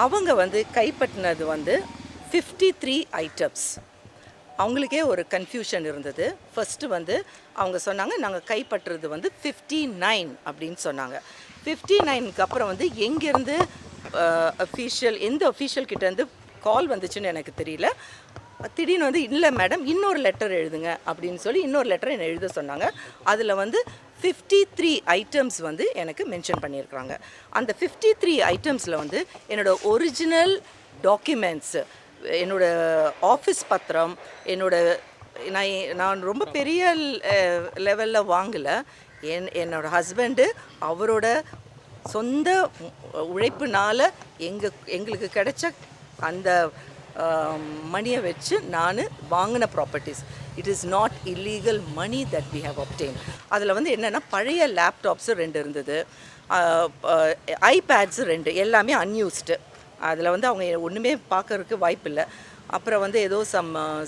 அவங்க வந்து கைப்பற்றினது வந்து 53 ஐட்டம்ஸ். அவங்களுக்கே ஒரு கன்ஃபியூஷன் இருந்தது. ஃபஸ்ட்டு வந்து அவங்க சொன்னாங்க நாங்கள் கைப்பற்றுறது வந்து 59 அப்படின்னு சொன்னாங்க. 59க்கு அப்புறம் வந்து எங்கேருந்து எந்த அஃபீஷியல் கிட்டேருந்து கால் வந்துச்சுன்னு எனக்கு தெரியல. திடீர்னு வந்து இல்லை மேடம் இன்னொரு லெட்டர் எழுதுங்க அப்படின்னு சொல்லி இன்னொரு லெட்டர் என்னை எழுத சொன்னாங்க. அதில் வந்து 53 ஐட்டம்ஸ் வந்து எனக்கு மென்ஷன் பண்ணியிருக்கிறாங்க. அந்த 53 ஐட்டம்ஸில் வந்து என்னோடய ஒரிஜினல் டாக்குமெண்ட்ஸு, என்னோடய ஆஃபீஸ் பத்திரம், நான் ரொம்ப பெரிய லெவலில் வாங்கலை. என்னோடய ஹஸ்பண்டு அவரோட சொந்த உழைப்புனால் எங்களுக்கு கிடைச்ச அந்த மணியை வச்சு நான் வாங்கின properties. It is not illegal money that we have obtain. அதில் வந்து என்னென்னா பழைய லேப்டாப்ஸு 2 இருந்தது, ஐபேட்ஸு 2, எல்லாமே அன்யூஸ்டு. அதில் வந்து அவங்க ஒன்றுமே பார்க்கறதுக்கு வாய்ப்பு இல்லை. அப்புறம் வந்து ஏதோ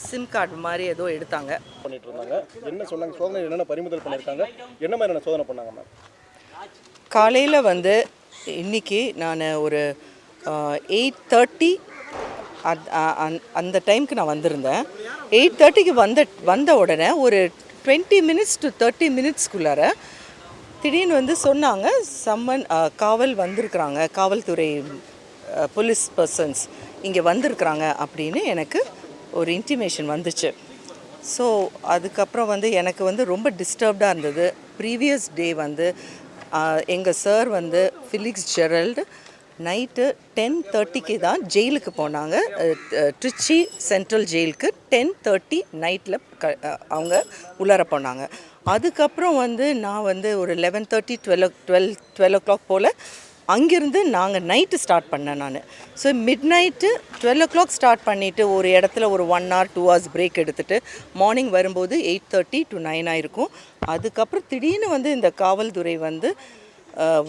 சிம் கார்டு மாதிரி ஏதோ எடுத்தாங்க. பண்ணிட்டு இருந்தாங்க. என்ன சொன்னாங்க? சோதனை என்னென்ன பறிமுதல் பண்ணியிருக்காங்க? என்ன மாதிரியான சோதனை பண்ணாங்க மேம்? காலையில் வந்து இன்றைக்கி நான் ஒரு 8:30 அந்த டைமுக்கு நான் வந்திருந்தேன். 8:30க்கு வந்த உடனே ஒரு 20 மினிட்ஸ் டு 30 மினிட்ஸ்க்குள்ளார திடீர்னு வந்து சொன்னாங்க காவல் வந்திருக்கிறாங்க, காவல்துறை போலீஸ் பர்சன்ஸ் இங்கே வந்திருக்கிறாங்க அப்படின்னு எனக்கு ஒரு இன்டிமேஷன் வந்துச்சு. ஸோ அதுக்கப்புறம் வந்து எனக்கு வந்து ரொம்ப டிஸ்டர்ப்டாக இருந்தது. ப்ரீவியஸ் டே வந்து எங்கள் சார் வந்து ஃபிலிக்ஸ் ஜெரல்டு நைட்டு 10:30க்கு தான் ஜெயிலுக்கு போனாங்க. திருச்சி சென்ட்ரல் ஜெயிலுக்கு 10:30 நைட்டில் அவங்க உள்ளார போனாங்க. அதுக்கப்புறம் வந்து நான் வந்து ஒரு 11:30 12 o'clock போல் அங்கேருந்து நாங்கள் நைட்டு ஸ்டார்ட் பண்ணேன் நான். So mid night 12 o'clock start பண்ணிவிட்டு ஒரு இடத்துல ஒரு 1 hour 2 hours பிரேக் எடுத்துகிட்டு மார்னிங் வரும்போது 8:30 to 9 ஆயிருக்கும். அதுக்கப்புறம் திடீர்னு வந்து இந்த காவல்துறை வந்து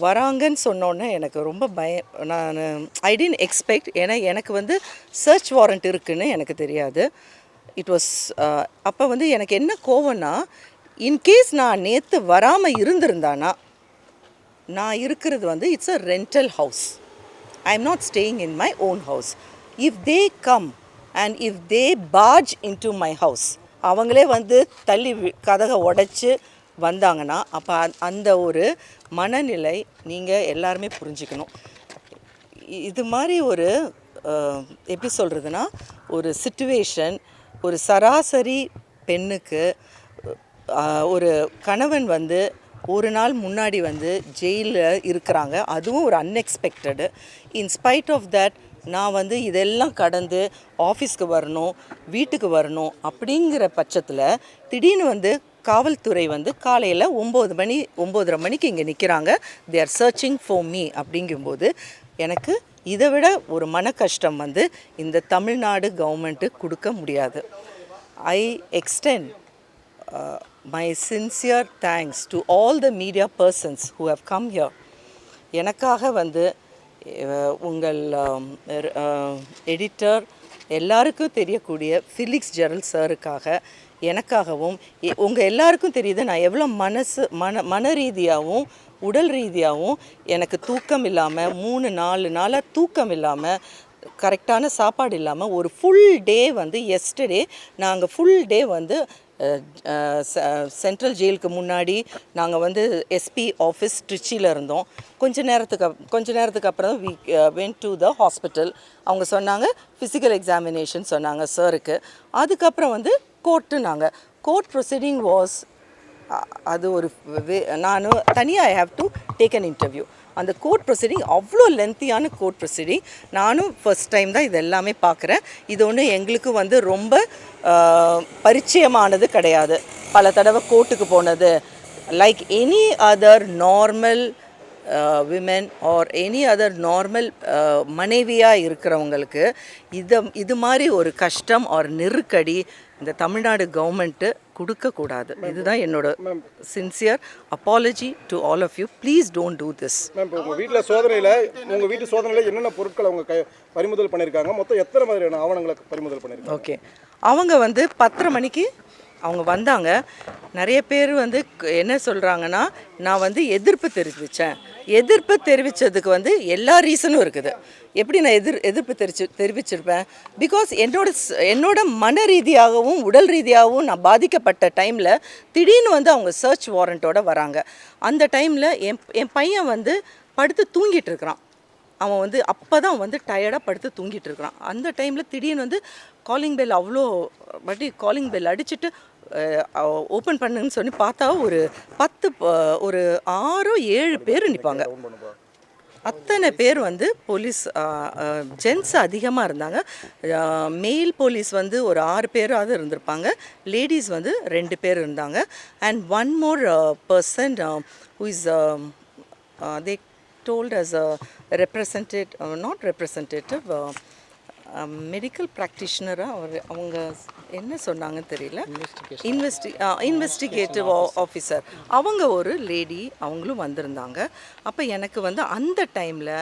வராங்கன்னு சொன்னோன்னே எனக்கு ரொம்ப ஐ டென்ட் எக்ஸ்பெக்ட். ஏன்னா எனக்கு வந்து சர்ச் வாரண்ட் இருக்குதுன்னு எனக்கு தெரியாது. இட் வாஸ் அப்போ வந்து எனக்கு என்ன கோவம்னா, இன்கேஸ் நான் நேற்று வராமல் இருந்திருந்தானா, நான் இருக்கிறது வந்து it's a rental house. I am not staying in my own house. If they come and if they barge into my house, அவங்களே வந்து தள்ளி கதகை உடைச்சி வந்தாங்கன்னா அப்போ அந்த ஒரு மனநிலை நீங்கள் எல்லாருமே புரிஞ்சுக்கணும். இது மாதிரி ஒரு எப்படி சொல்கிறதுனா ஒரு சிச்சுவேஷன் ஒரு சராசரி பெண்ணுக்கு ஒரு கணவன் வந்து ஒரு நாள் முன்னாடி வந்து ஜெயிலில் இருக்கிறாங்க, அதுவும் ஒரு அன்எக்ஸ்பெக்டடு. இன்ஸ்பைட் ஆஃப் தட் நான் வந்து இதெல்லாம் கடந்து ஆஃபீஸ்க்கு வரணும், வீட்டுக்கு வரணும் அப்படிங்கிற பட்சத்தில் திடீர்னு வந்து காவல்துறை வந்து காலையில் 9:30 மணிக்கு இங்கே நிற்கிறாங்க. They are searching for me. அப்படிங்கும்போது எனக்கு இதை விட ஒரு மன கஷ்டம் வந்து இந்த தமிழ்நாடு கவர்மெண்ட்டு கொடுக்க முடியாது. ஐ extend my sincere thanks to all the media persons who have come here. எனக்காக வந்து உங்கள் எடிட்டர் எல்லாருக்கும் தெரியக்கூடிய ஃபிலிக்ஸ் ஜெரல்ட் சாருக்காக, எனக்காகவும் உங்கள் எல்லாருக்கும் தெரியுது நான் எவ்வளோ மன ரீதியாகவும் உடல் ரீதியாகவும் எனக்கு தூக்கம் இல்லாமல் 3-4 நாளாக தூக்கம் இல்லாமல், கரெக்டான சாப்பாடு இல்லாமல் ஒரு ஃபுல் டே வந்து எஸ்டர்டே நாங்கள் ஃபுல் டே வந்து சென்ட்ரல் ஜெயிலுக்கு முன்னாடி நாங்கள் வந்து எஸ்பி ஆஃபீஸ் திருச்சியில் இருந்தோம். கொஞ்ச நேரத்துக்கு அப்புறம் we went to the hospital. அவங்க சொன்னாங்க ஃபிசிக்கல் எக்ஸாமினேஷன் சொன்னாங்க சாருக்கு. அதுக்கப்புறம் வந்து கோர்ட் ப்ரொசீடிங் வாஸ் அது ஒரு நான் தனியாக I have to take an interview. அந்த கோர்ட் ப்ரொசீடிங் அவ்வளோ லென்த்தியான கோர்ட் ப்ரொசீடிங். நானும் ஃபர்ஸ்ட் டைம் தான் இது எல்லாமே பார்க்குறேன். இது ஒன்று எங்களுக்கு வந்து ரொம்ப பரிச்சயமானது கிடையாது. பல தடவை கோர்ட்டுக்கு போனது like any other normal women or any other normal மனைவியாக இருக்கிறவங்களுக்கு இது மாதிரி ஒரு கஷ்டம் ஆர் நெருக்கடி இந்த தமிழ்நாடு கவர்மெண்ட்டு கொடுக்கக்கூடாது. இதுதான் என்னோட sincere apology to all of you. Please don't do this. Ma'am, உங்கள் வீட்டு சோதனையில் என்னென்ன பொருட்கள் அவங்க பறிமுதல் பண்ணியிருக்காங்க? மொத்தம் எத்தனை மாதிரியான ஆவணங்களை பறிமுதல் பண்ணியிருக்காங்க? ஓகே, அவங்க வந்து 10:30 மணிக்கு அவங்க வந்தாங்க. நிறைய பேர் வந்து என்ன சொல்கிறாங்கன்னா, நான் வந்து எதிர்ப்பு தெரிவித்தேன். எதிர்ப்பு தெரிவித்ததுக்கு வந்து எல்லா ரீசனும் இருக்குது. எப்படி நான் எதிர்ப்பு தெரிவிச்சிருப்பேன்? பிகாஸ் என்னோட மன ரீதியாகவும் உடல் ரீதியாகவும் நான் பாதிக்கப்பட்ட டைமில் திடீர்னு வந்து அவங்க சர்ச் வாரண்ட்டோட வராங்க. அந்த டைமில் என் பையன் வந்து படுத்து தூங்கிட்டு இருக்கிறான். அவன் வந்து அப்போ தான் வந்து டயர்டாக படுத்து தூங்கிட்டு இருக்கிறான். அந்த டைமில் திடீர்னு வந்து காலிங் பெல் அவ்வளோ வாட்டி காலிங் பெல் அடிச்சுட்டு ஓப்பன் பண்ணுன்னு சொல்லி பார்த்தா ஒரு 6 7 பேர் நிற்பாங்க. அத்தனை பேர் வந்து போலீஸ் ஜென்ட்ஸ் அதிகமாக இருந்தாங்க. மெயில் போலீஸ் வந்து ஒரு 6 பேராவது இருந்திருப்பாங்க. லேடிஸ் வந்து 2 பேர் இருந்தாங்க. And one more person who is they told as a representative, not representative, medical ப்ராக்டிஷனராக அவங்க என்ன சொன்னாங்கன்னு தெரியல, இன்வெஸ்டிகேட்டிவ் ஆஃபீஸர் அவங்க ஒரு லேடி, அவங்களும் வந்திருந்தாங்க. அப்போ எனக்கு வந்து அந்த டைமில்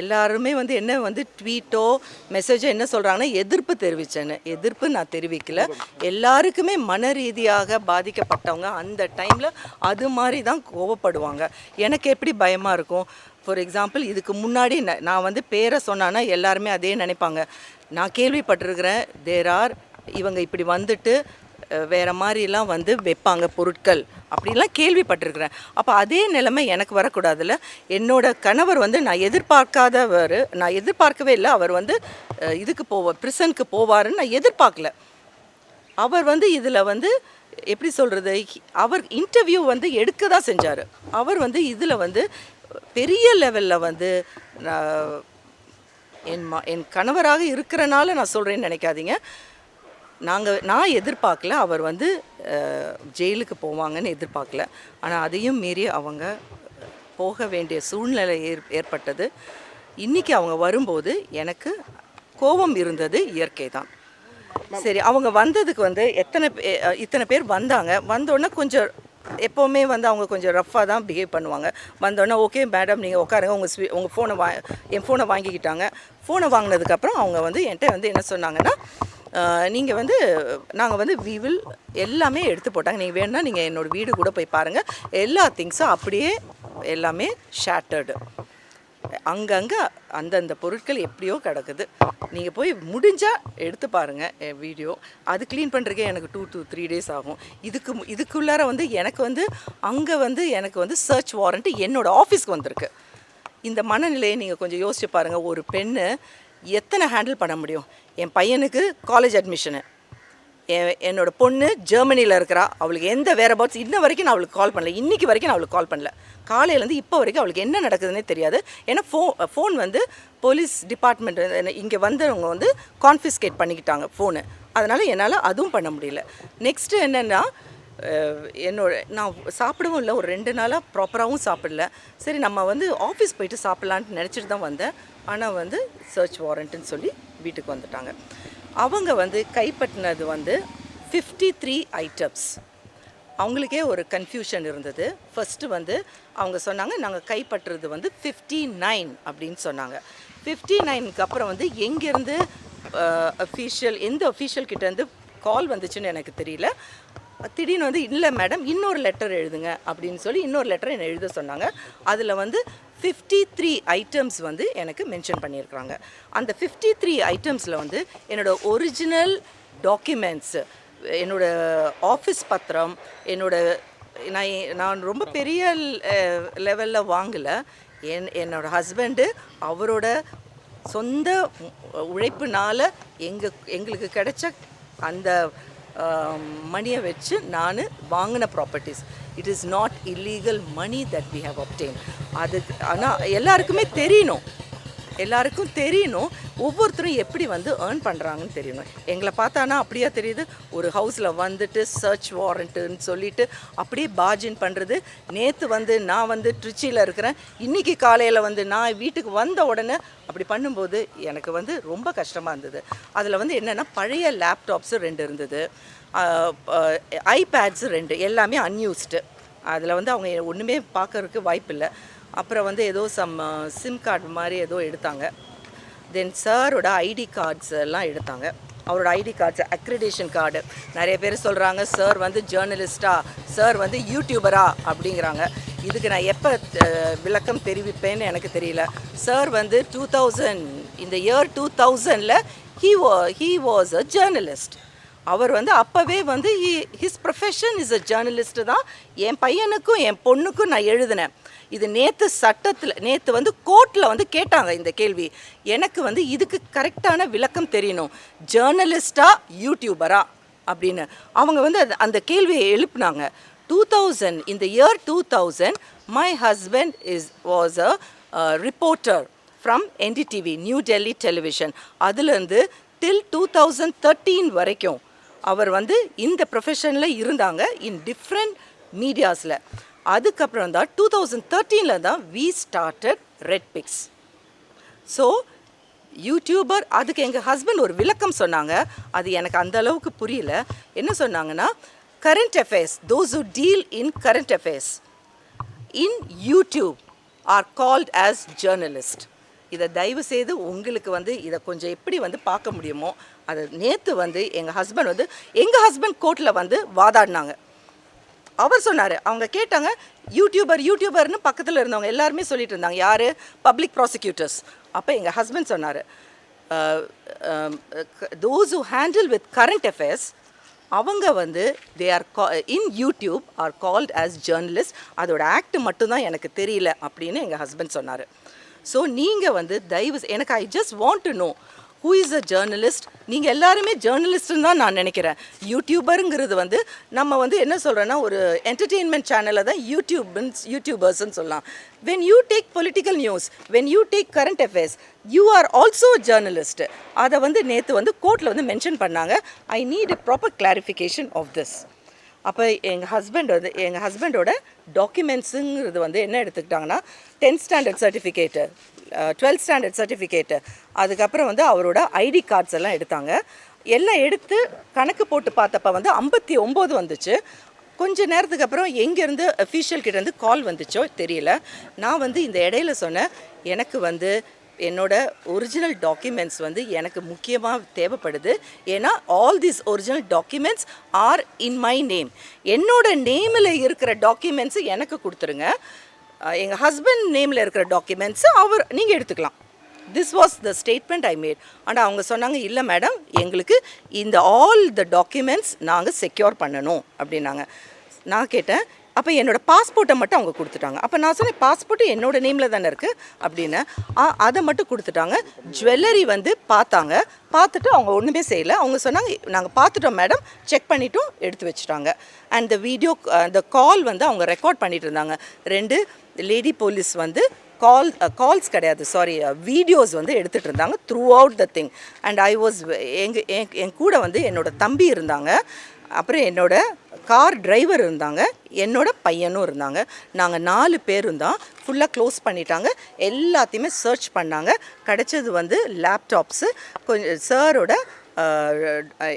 எல்லாருமே வந்து என்ன வந்து ட்வீட்டோ மெசேஜோ என்ன சொல்கிறாங்கன்னா எதிர்ப்பு தெரிவித்தேன்னு. எதிர்ப்பு நான் தெரிவிக்கல. எல்லாருக்குமே மன ரீதியாக பாதிக்கப்பட்டவங்க அந்த டைமில் அது மாதிரி தான் கோவப்படுவாங்க. எனக்கு எப்படி பயமாக இருக்கும்? ஃபார் எக்ஸாம்பிள், இதுக்கு முன்னாடி நான் வந்து பேரை சொன்னான்னா எல்லாருமே அதே நினைப்பாங்க. நான் கேள்விப்பட்டிருக்கிறேன், இவங்க இப்படி வந்துட்டு வேறு மாதிரிலாம் வந்து வைப்பாங்க பொருட்கள், அப்படிலாம் கேள்விப்பட்டிருக்கிறேன். அப்போ அதே நிலைமை எனக்கு வரக்கூடாதுல்ல. என்னோட கணவர் வந்து நான் எதிர்பார்க்கவே இல்லை. அவர் வந்து இதுக்கு பிரிசனுக்கு போவாருன்னு நான் எதிர்பார்க்கல. அவர் வந்து இதில் வந்து எப்படி சொல்கிறது, அவர் இன்டர்வியூ வந்து எடுக்க தான் செஞ்சார். அவர் வந்து இதில் வந்து பெரிய லெவலில் வந்து என் கணவராக இருக்கிறனால நான் சொல்கிறேன்னு நினைக்காதீங்க. நான் எதிர்பார்க்கல அவர் வந்து ஜெயிலுக்கு போவாங்கன்னு எதிர்பார்க்கல. ஆனால் அதையும் மீறி அவங்க போக வேண்டிய சூழ்நிலை ஏற்பட்டது. இன்றைக்கி அவங்க வரும்போது எனக்கு கோபம் இருந்தது, இயற்கை தான். சரி, அவங்க வந்ததுக்கு வந்து இத்தனை பேர் வந்தாங்க. வந்தோடனே கொஞ்சம் எப்போவுமே வந்து அவங்க கொஞ்சம் ரஃப்பாக தான் பிஹேவ் பண்ணுவாங்க. வந்தோடனே ஓகே மேடம் நீங்கள் உட்காருங்க, உங்கள் ஃபோனை என் ஃபோனை வாங்கிக்கிட்டாங்க. ஃபோனை வாங்கினதுக்கப்புறம் அவங்க வந்து என்கிட்ட வந்து என்ன சொன்னாங்கன்னா, நீங்கள் வந்து நாங்கள் வந்து எல்லாமே எடுத்து போட்டாங்க. நீங்கள் வேணும்னா நீங்கள் என்னோடய வீடு கூட போய் பாருங்கள், எல்லா திங்ஸும் அப்படியே எல்லாமே ஷேட்டர்டு. அங்கங்கே அந்தந்த பொருட்கள் எப்படியோ கிடக்குது. நீங்கள் போய் முடிஞ்சால் எடுத்து பாருங்கள் வீடியோ. அது க்ளீன் பண்ணுறதுக்கே எனக்கு 2 to 3 days ஆகும். இதுக்குள்ளார வந்து எனக்கு வந்து அங்கே வந்து எனக்கு வந்து சர்ச் வாரண்ட்டு என்னோடய ஆஃபீஸ்க்கு வந்திருக்கு. இந்த மனநிலையை நீங்கள் கொஞ்சம் யோசிச்சு பாருங்கள். ஒரு பெண்ணு எத்தனை ஹேண்டில் பண்ண முடியும்? என் பையனுக்கு காலேஜ் அட்மிஷனு, என்னோடய பொண்ணு ஜெர்மனியில் இருக்கிறா. அவளுக்கு எந்த வேறபவுட்ஸ் இன்ன வரைக்கும் நான் அவளுக்கு கால் பண்ணல. இன்றைக்கி வரைக்கும் நான் அவளுக்கு கால் பண்ணல. காலையிலேருந்து இப்போ வரைக்கும் அவளுக்கு என்ன நடக்குதுன்னே தெரியாது. ஏன்னா ஃபோன் வந்து போலீஸ் டிபார்ட்மெண்ட் இங்கே வந்தவங்க வந்து கான்ஃபிஸ்கேட் பண்ணிக்கிட்டாங்க ஃபோனு. அதனால் என்னால் அதுவும் பண்ண முடியல. நெக்ஸ்ட்டு என்னென்னா, நான் சாப்பிடவும் இல்லை. ஒரு 2 நாளாக ப்ராப்பராகவும் சாப்பிடல. சரி, நம்ம வந்து ஆஃபீஸ் போயிட்டு சாப்பிட்லான்ட்டு நினச்சிட்டு தான் வந்தேன். ஆனால் வந்து சர்ச் வாரண்ட்டுன்னு சொல்லி வீட்டுக்கு வந்துட்டாங்க. அவங்க வந்து கைப்பற்றினது வந்து 53 ஐட்டம்ஸ். அவங்களுக்கே ஒரு கன்ஃபியூஷன் இருந்தது. ஃபஸ்ட்டு வந்து அவங்க சொன்னாங்க நாங்கள் கைப்பற்றுறது வந்து 59 அப்படின்னு சொன்னாங்க. 59க்கு அப்புறம் வந்து எங்கேருந்து எந்த அஃபீஷியல் கிட்டேருந்து கால் வந்துச்சுன்னு எனக்கு தெரியல. திடீர்னு வந்து இல்லை மேடம் இன்னொரு லெட்டர் எழுதுங்க அப்படின்னு சொல்லி இன்னொரு லெட்டர் என்னை எழுத சொன்னாங்க. அதில் வந்து 53 ஐட்டம்ஸ் வந்து எனக்கு மென்ஷன் பண்ணியிருக்கிறாங்க. அந்த 53 ஐட்டம்ஸில் வந்து என்னோடய ஒரிஜினல் டாக்குமெண்ட்ஸு, என்னோடய ஆஃபீஸ் பத்திரம், நான் ரொம்ப பெரிய லெவலில் வாங்கலை. என்னோடய ஹஸ்பண்டு அவரோட சொந்த உழைப்புனால் எங்களுக்கு கிடைச்ச அந்த மணியை வச்சு நான் வாங்கின properties. It is not illegal money that we have obtain. அது ஆனால் எல்லாருக்கும் தெரியணும். ஒவ்வொருத்தரும் எப்படி வந்து ஏர்ன் பண்ணுறாங்கன்னு தெரியணும். எங்களை பார்த்தானா அப்படியே தெரியுது. ஒரு ஹவுஸில் வந்துட்டு சர்ச் வாரண்ட்டுன்னு சொல்லிட்டு அப்படியே பார்ஜின் பண்ணுறது. நேற்று வந்து நான் வந்து ட்ரிச்சியில் இருக்கிறேன், இன்றைக்கி காலையில் வந்து நான் வீட்டுக்கு வந்த உடனே அப்படி பண்ணும்போது எனக்கு வந்து ரொம்ப கஷ்டமாக இருந்தது. அதில் வந்து என்னென்னா பழைய லேப்டாப்ஸு 2 இருந்தது, ஐபேட்ஸு 2, எல்லாமே அன்யூஸ்டு. அதில் வந்து அவங்க ஒன்றுமே பார்க்கறதுக்கு வாய்ப்பில்லை. அப்புறம் வந்து ஏதோ சிம் கார்டு மாதிரி ஏதோ எடுத்தாங்க. தென் சாரோட ஐடி கார்ட்ஸ் எல்லாம் எடுத்தாங்க. அவரோட ஐடி கார்ட்ஸ், அக்ரிடேஷன் கார்டு. நிறைய பேர் சொல்கிறாங்க சார் வந்து ஜேர்னலிஸ்டா, சார் வந்து யூடியூபரா அப்படிங்கிறாங்க. இதுக்கு நான் எப்போ விளக்கம் தெரிவிப்பேன்னு எனக்கு தெரியல. சார் வந்து 2000 இந்த இயர் 2000ல் he was a journalist. அவர் வந்து அப்போவே வந்து his profession is a journalist தான். என் பையனுக்கும் என் பொண்ணுக்கும் நான் எழுதினேன். இது நேற்று வந்து கோர்ட்டில் வந்து கேட்டாங்க இந்த கேள்வி. எனக்கு வந்து இதுக்கு கரெக்டான விளக்கம் தெரியணும், ஜேர்னலிஸ்டா யூடியூபரா அப்படின்னு. அவங்க வந்து அந்த கேள்வியை எழுப்புனாங்க. 2000 இந்த year 2000 my husband was a reporter from NDTV, New Delhi Television. அதுலேருந்து till 2013 வரைக்கும் அவர் வந்து இந்த ப்ரொஃபஷனில் இருந்தாங்க, இன் டிஃப்ரெண்ட் மீடியாஸில். அதுக்கப்புறம் தான் 2013 தான் we started Red Pix. So YouTuber, அதுக்கு எங்கள் ஹஸ்பண்ட் ஒரு விளக்கம் சொன்னாங்க. அது எனக்கு அந்த அளவுக்கு புரியல. என்ன சொன்னாங்கன்னா, current affairs, those who deal in current affairs in YouTube are called as journalist. இதை தயவு செய்து உங்களுக்கு வந்து இதை கொஞ்சம் எப்படி வந்து பார்க்க முடியுமோ அது. நேற்று வந்து எங்கள் ஹஸ்பண்ட் கோர்ட்டில் வந்து வாதாடினாங்க. அவர் சொன்னார், அவங்க கேட்டாங்க யூடியூபர்னு பக்கத்தில் இருந்தவங்க எல்லாருமே சொல்லிட்டு இருந்தாங்க, யார், பப்ளிக் ப்ராசிக்யூட்டர்ஸ். அப்போ எங்கள் ஹஸ்பண்ட் சொன்னார், those who handle with current affairs அவங்க வந்து they are in YouTube are called as journalists. அதோட ஆக்ட் மட்டும்தான் எனக்கு தெரியல அப்படின்னு எங்கள் ஹஸ்பண்ட் சொன்னார். ஸோ நீங்கள் வந்து எனக்கு I just want to know who is a journalist. நீங்கள் எல்லாருமே ஜேர்னலிஸ்ட்னு தான் நான் நினைக்கிறேன். யூடியூபருங்கிறது வந்து நம்ம வந்து என்ன சொல்கிறேன்னா, ஒரு என்டர்டெயின்மெண்ட் சேனலில் தான் யூடியூபர்ஸ்ன்னு சொல்லலாம். when you take political news, when you take current affairs, you are also a journalist. அதை வந்து நேற்று வந்து கோர்ட்டில் வந்து மென்ஷன் பண்ணாங்க. I need a proper clarification of this. அப்போ எங்கள் ஹஸ்பண்டோட டாக்குமெண்ட்ஸுங்கிறது வந்து என்ன எடுத்துக்கிட்டாங்கன்னா, 10th standard certificate, 12th standard certificate, அதுக்கப்புறம் வந்து அவரோட ஐடி கார்ட்ஸ் எல்லாம் எடுத்தாங்க. எல்லாம் எடுத்து கணக்கு போட்டு பார்த்தப்ப வந்து 59 வந்துச்சு. கொஞ்ச நேரத்துக்கு அப்புறம் எங்கேருந்து அஃபீஷியல் கிட்டேருந்து கால் வந்துச்சோ தெரியல. நான் வந்து இந்த இடையில சொன்னேன், எனக்கு வந்து என்னோட ஒரிஜினல் டாக்குமெண்ட்ஸ் வந்து எனக்கு முக்கியமாக தேவைப்படுது. ஏன்னா all these original documents are in my name. என்னோட நேமில் இருக்கிற டாக்குமெண்ட்ஸு எனக்கு கொடுத்துருங்க. எங்கள் ஹஸ்பண்ட் நேமில் இருக்கிற டாக்குமெண்ட்ஸு நீங்கள் எடுத்துக்கலாம். This was the statement I made. ஆனால் அவங்க சொன்னாங்க, இல்லை மேடம், எங்களுக்கு இந்த ஆல் த டாக்குமெண்ட்ஸ் நாங்கள் செக்யூர் பண்ணணும் அப்படின்னாங்க. நான் கேட்டேன், அப்போ என்னோடய பாஸ்போர்ட்டை மட்டும் அவங்க கொடுத்துட்டாங்க. அப்போ நான் சொன்னேன், பாஸ்போர்ட்டு என்னோட நேமில் தானே இருக்குது அப்படின்னு. அதை மட்டும் கொடுத்துட்டாங்க. ஜுவல்லரி வந்து பார்த்துட்டு அவங்க ஒன்றுமே செய்யலை. அவங்க சொன்னாங்க, நாங்கள் பார்த்துட்டோம் மேடம், செக் பண்ணிவிட்டோம், எடுத்து வச்சுட்டாங்க. அண்ட் the கால் வந்து அவங்க ரெக்கார்ட் பண்ணிட்டு இருந்தாங்க. 2 லேடி போலீஸ் வந்து கால்ஸ் கிடையாது, சாரி, வீடியோஸ் வந்து எடுத்துகிட்டு இருந்தாங்க throughout the thing. And I was என் கூட வந்து என்னோடய தம்பி இருந்தாங்க, அப்புறம் என்னோட கார் டிரைவர் இருந்தாங்க, என்னோட பையனும் இருந்தாங்க. நாங்கள் 4 பேர் இருந்தோம். ஃபுல்லாக க்ளோஸ் பண்ணிட்டாங்க. எல்லாத்தையுமே சர்ச் பண்ணாங்க. கிடைச்சது வந்து லேப்டாப்ஸு, கொஞ்சம் சாரோட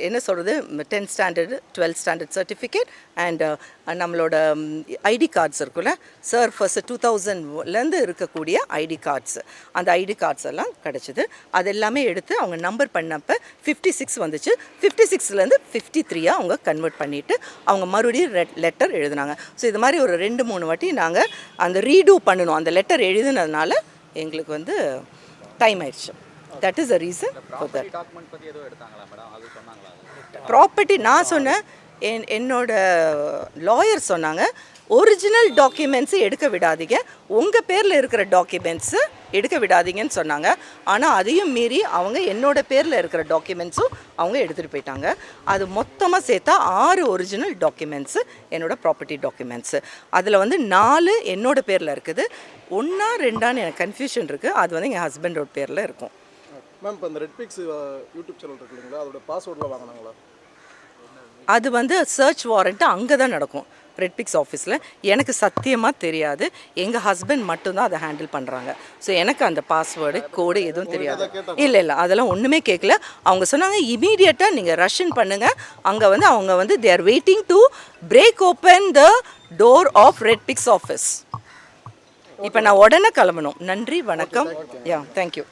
என்ன சொல்கிறது, 10th standard 12th standard certificate and நம்மளோட ஐடி கார்ட்ஸ் இருக்குல்ல, சார் ஃபர்ஸ்ட் 2000லேருந்து இருக்கக்கூடிய ஐடி கார்ட்ஸ், அந்த ஐடி கார்ட்ஸ் எல்லாம் கிடச்சிது. அது எல்லாமே எடுத்து அவங்க நம்பர் பண்ணப்போ 56 வந்துச்சு. 56லேருந்து 53 அவங்க கன்வெர்ட் பண்ணிவிட்டு அவங்க மறுபடியும் லெட்டர் எழுதினாங்க. ஸோ இது மாதிரி ஒரு 2-3 வாட்டி நாங்கள் அந்த ரீடூ பண்ணணும். அந்த லெட்டர் எழுதினதுனால எங்களுக்கு வந்து டைம் ஆயிடுச்சு. That is the reason for that. Property நான் சொன்னேன், என்னோட லாயர் சொன்னாங்க, ஒரிஜினல் டாக்குமெண்ட்ஸு எடுக்க விடாதீங்க, உங்கள் பேரில் இருக்கிற டாக்குமெண்ட்ஸு எடுக்க விடாதீங்கன்னு சொன்னாங்க. ஆனால் அதையும் மீறி அவங்க என்னோட பேரில் இருக்கிற டாக்குமெண்ட்ஸும் அவங்க எடுத்துகிட்டு போயிட்டாங்க. அது மொத்தமாக சேர்த்தா 6 ஒரிஜினல் டாக்குமெண்ட்ஸு, என்னோடய ப்ராப்பர்ட்டி டாக்குமெண்ட்ஸு. அதில் வந்து 4 என்னோட பேரில் இருக்குது, 1 2 எனக்கு கன்ஃபியூஷன் இருக்குது. அது வந்து எங்கள் ஹஸ்பண்டோட பேரில் இருக்கும். மேம், இப்போ இந்த ரெட் பிக்ஸ் யூடியூப் சேனல் இருக்கு இல்லைங்களா, அதோட பாஸ்வேர்ட்லாம் வாங்கினாங்களா? அது வந்து சர்ச் வாரண்ட்டு அங்கே தான் நடக்கும், ரெட் பிக்ஸ் ஆஃபீஸில். எனக்கு சத்தியமாக தெரியாது. எங்கள் ஹஸ்பண்ட் மட்டும்தான் அதை ஹேண்டில் பண்ணுறாங்க. ஸோ எனக்கு அந்த பாஸ்வேர்டு கோடு எதுவும் தெரியாது. இல்லை அதெல்லாம் ஒன்றுமே கேட்கல. அவங்க சொன்னாங்க, இமீடியட்டாக நீங்கள் ரஷ்ஷன் பண்ணுங்கள். அங்கே வந்து அவங்க வந்து they are waiting to break open the door of Red Pix office. இப்போ நான் உடனே கிளம்பணும். நன்றி, வணக்கம். Yeah, thank you.